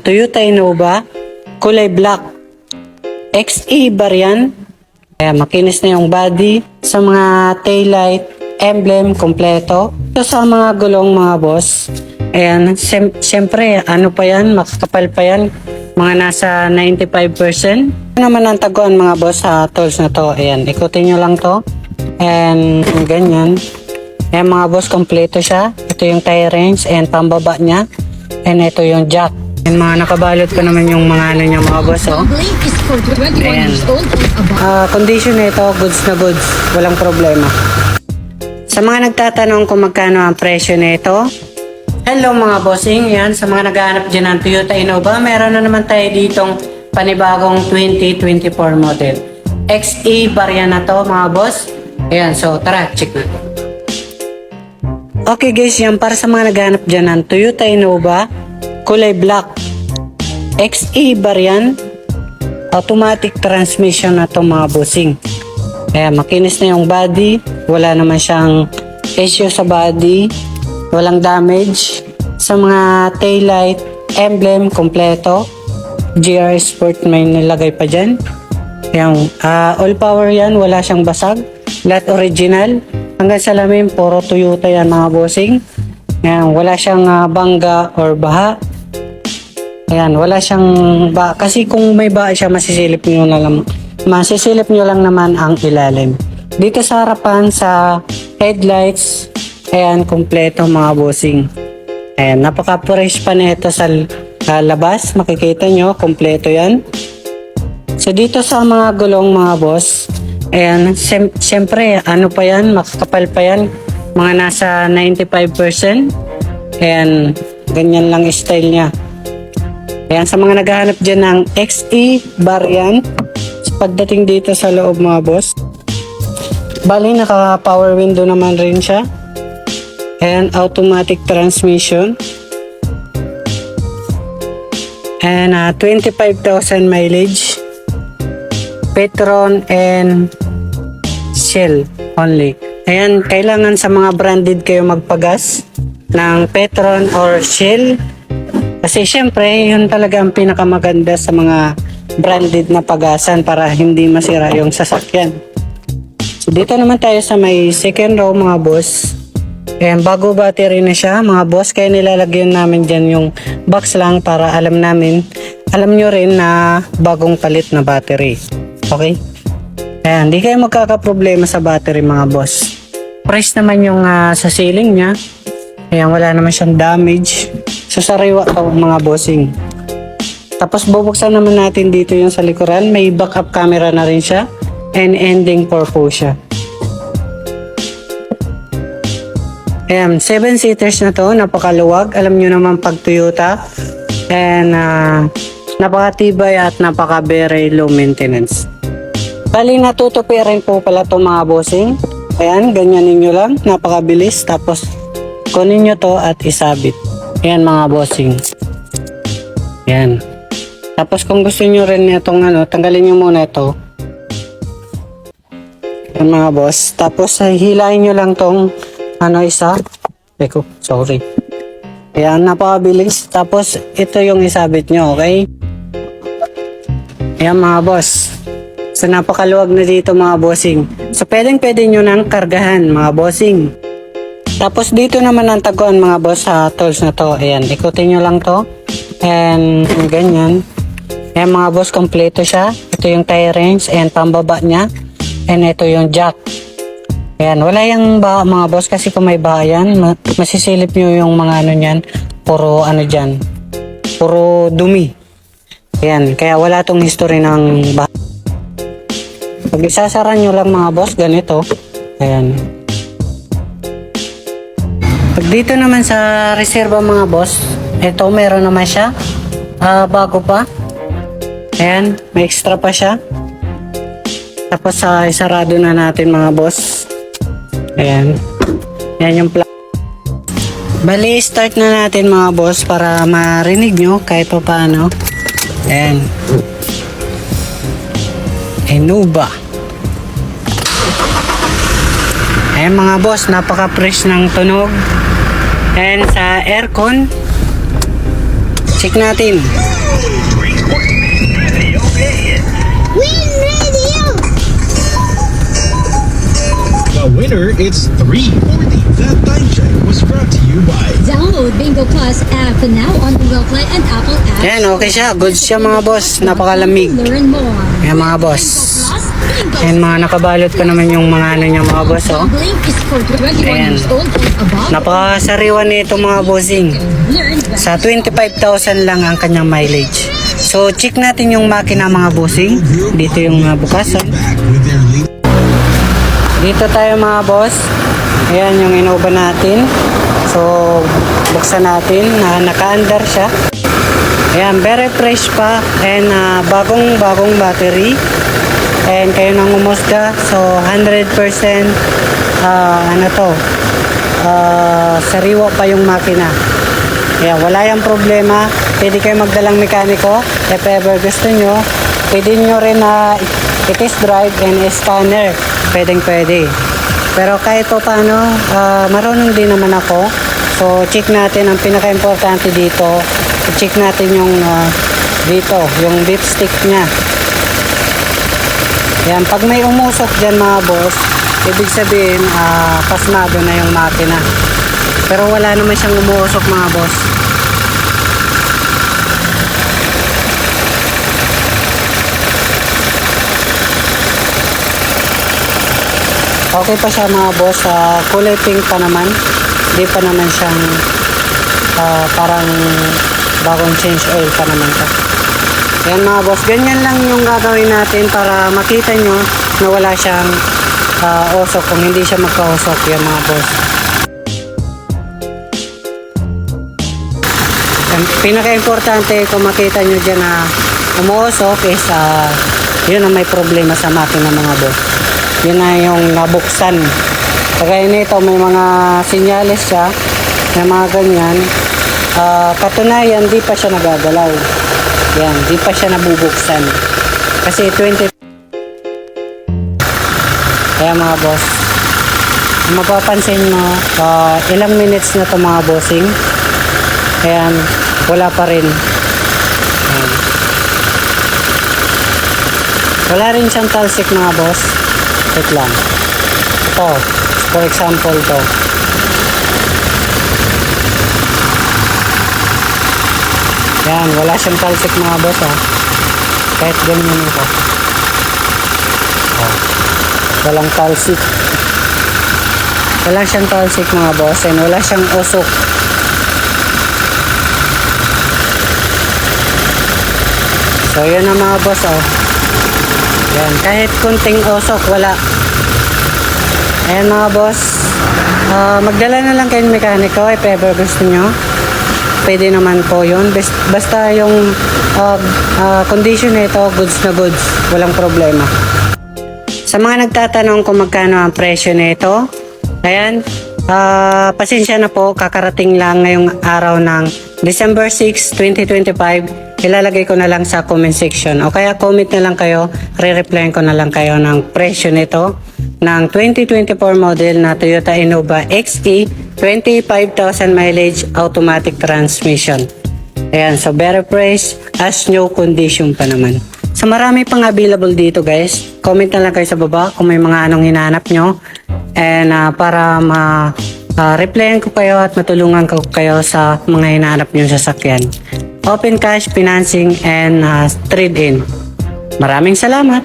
Toyota Innova, kulay black, XE variant. Kaya makinis na yung body. Sa mga taillight, emblem, kompleto. So sa mga gulong mga boss, ayan, siyempre, ano pa yan, makakapal pa yan. Mga nasa 95%. Ano naman ang taguan mga boss sa tools na to. Ayan, ikutin nyo lang to. And ganyan. Ayan mga boss, kompleto siya. Ito yung tire range and pambaba niya. And ito yung jack. And mga nakabalot ko naman yung mga ano niya mga boss. Oh. Ayan. Condition nito, goods na goods. Walang problema. Sa mga nagtatanong kung magkano ang presyo nito, hello mga bossing. Yan, sa mga naghahanap dyan ng Toyota Innova, meron na naman tayo ditong panibagong 2024 model. XE variant na to mga boss. Ayan, so tara, check na. Okay guys, yan para sa mga naghahanap dyan ng Toyota Innova, kulay black, XE variant, automatic transmission na to mga bossing. Kaya makinis na yung body, wala naman siyang issue sa body, walang damage. Sa mga taillight, emblem, kompleto, GR Sport may nilagay pa dyan. Yung, all power yan, wala siyang basag, lahat original. Hanggang salamin, puro Toyota yan mga bossing. Ayan, wala siyang bangga or baha. Ayan, wala siyang ba kasi kung may baha siya masisilip nyo lang naman ang ilalim. Dito sa harapan sa headlights, ayan, kompleto mga bossing. Ayan, napaka-fresh pa nito sa labas, makikita nyo, kompleto yan. So dito sa mga gulong mga boss, ayan, siyempre, ano pa yan, makakapal pa yan, mga nasa 95%. Ayan, ganyan lang style niya. Ayan, sa mga naghahanap dyan ng XE variant, pagdating dito sa loob mga boss, bali naka power window naman rin siya. Ayan, automatic transmission. And 25,000 mileage. Petron and Shell only. Ayan, kailangan sa mga branded kayo magpagas ng Petron or Shell. Kasi syempre, yun talaga ang pinakamaganda sa mga branded na pagasan para hindi masira yung sasakyan. So dito naman tayo sa may second row mga boss. Ayan, bago battery na siya mga boss, kaya nilalagyan namin dyan yung box lang para alam nyo rin na bagong palit na battery. Okay? Ayan, di kayo magkakaproblema sa battery mga boss. Fresh naman yung sa ceiling nya. Ayan, wala naman siyang damage. So sariwa to mga bossing. Tapos bubuksan naman natin dito yung sa likuran. May backup camera na rin siya. And ending purpose siya. Ayan, 7-seaters na to. Napakaluwag. Alam nyo naman pag Toyota. And napakatibay at napaka-very low maintenance. Bali natutupi rin po pala to mga bossing. Ayan, ganyanin nyo lang. Napakabilis. Tapos kunin nyo to at isabit. Ayan mga bossing. Ayan. Tapos kung gusto nyo rin itong tanggalin nyo muna ito. Ayan mga boss. Tapos hilahin nyo lang tong isa. Eko, sorry. Ayan, napakabilis. Tapos ito yung isabit nyo, okay? Ayan mga boss. So napakaluwag na dito mga bossing. So pwede nyo nang kargahan mga bossing. Tapos dito naman ang taguan mga boss sa tools na to. Ayan, ikutin nyo lang to. And ganyan. Ayan mga boss, kompleto siya. Ito yung tire range and pambaba niya. And ito yung jack. Ayan, wala yung baha mga boss kasi kung may baha yan, masisilip nyo yung mga nyan. Puro dyan. Puro dumi. Ayan, kaya wala tong history ng baha. Pag isasara nyo lang mga boss, ganito. Ayan. Pag dito naman sa reserva mga boss, ito meron naman siya. Bago pa. Ayan, may extra pa siya. Tapos isarado na natin mga boss. Ayan. Ayan yung plug. Bali, start na natin mga boss para marinig nyo kahit pa paano. Ayan. Innova. Ayan mga boss, napaka-fresh ng tunog. And sa aircon, check natin. Win radio! The winner is 340. That time check was brought to you by Download Bingo Plus app now on Google Play and Apple App Yan, okay siya. Good siya mga boss. Napakalamig. Learn more. Yan mga boss. Plus, Bingo Yan, mga nakabalot ko naman yung mga ano niya mga boss, oh. Gambling is for 21 Ayan. years old and above. Napakasariwa nito mga bossing. Learn well. Sa 25,000 lang ang kanyang mileage. So, check natin yung makina mga bossing. Dito yung bukas, oh. back with their lead. Dito tayo mga boss. Ayan yung Innova natin. So, buksan natin. Naka-under siya. Ayan, very fresh pa. And bagong battery. And kayo nang umusga. So, 100% sariwa pa yung makina. Ayan, wala yung problema. Pwede kayo magdalang mekaniko. If ever gusto nyo, pwede nyo rin i-test drive and scanner. Pwede. Pero kahit pa paano, marunong din naman ako. So, check natin. Ang pinaka-importante dito, check natin yung yung dipstick niya. Yan, pag may umusok dyan mga boss, ibig sabihin, pasmado na yung makina. Pero wala naman siyang umuusok mga boss. Okay pa siya mga boss, kulay pink pa naman. Hindi pa naman siyang parang bagong change oil pa naman siya. Yan mga boss, ganyan lang yung gagawin natin para makita nyo na wala siyang usok kung hindi siya magka-usok yan mga boss. Ang pinaka-importante kung makita nyo dyan na umuusok is yun ang may problema sa makina mga boss. Yun na yung nabuksan. Kagaya nito, may mga senyales siya na mga ganyan. Katunayan, di pa siya nagagalaw. Yan, di pa siya nabubuksan. Kasi 20... Kaya mga boss, mapapansin mo, ilang minutes na to mga bossing. Ayan, wala pa rin. Ayan. Wala rin siyang talsik mga boss. Wait lang. Ito, for example to. Yan, wala siyang talsik mga boss Kahit ganyan ito. Walang talsik. Wala siyang talsik mga boss and wala siyang usok. So yun ang mga boss Yan, kahit kunting usok, wala. Ayan mga boss. Magdala na lang kayo ng mekaniko if ever gusto nyo. Pwede naman po yun. Basta yung condition nito, goods na goods. Walang problema. Sa mga nagtatanong kung magkano ang presyo nito, ayan, pasensya na po, kakarating lang ngayong araw ng December 6, 2025. Ilalagay ko na lang sa comment section. O kaya comment na lang kayo, re-replyan ko na lang kayo ng presyo nito ng 2024 model na Toyota Innova XE 25,000 mileage automatic transmission. Ayan, so better price as new condition pa naman. So marami pang available dito guys. Comment na lang kayo sa baba kung may mga anong hinahanap nyo. And para replyan ko kayo at matulungan ko kayo sa mga hinahanap nyo sasakyan. Open cash, financing, and trade-in. Maraming salamat!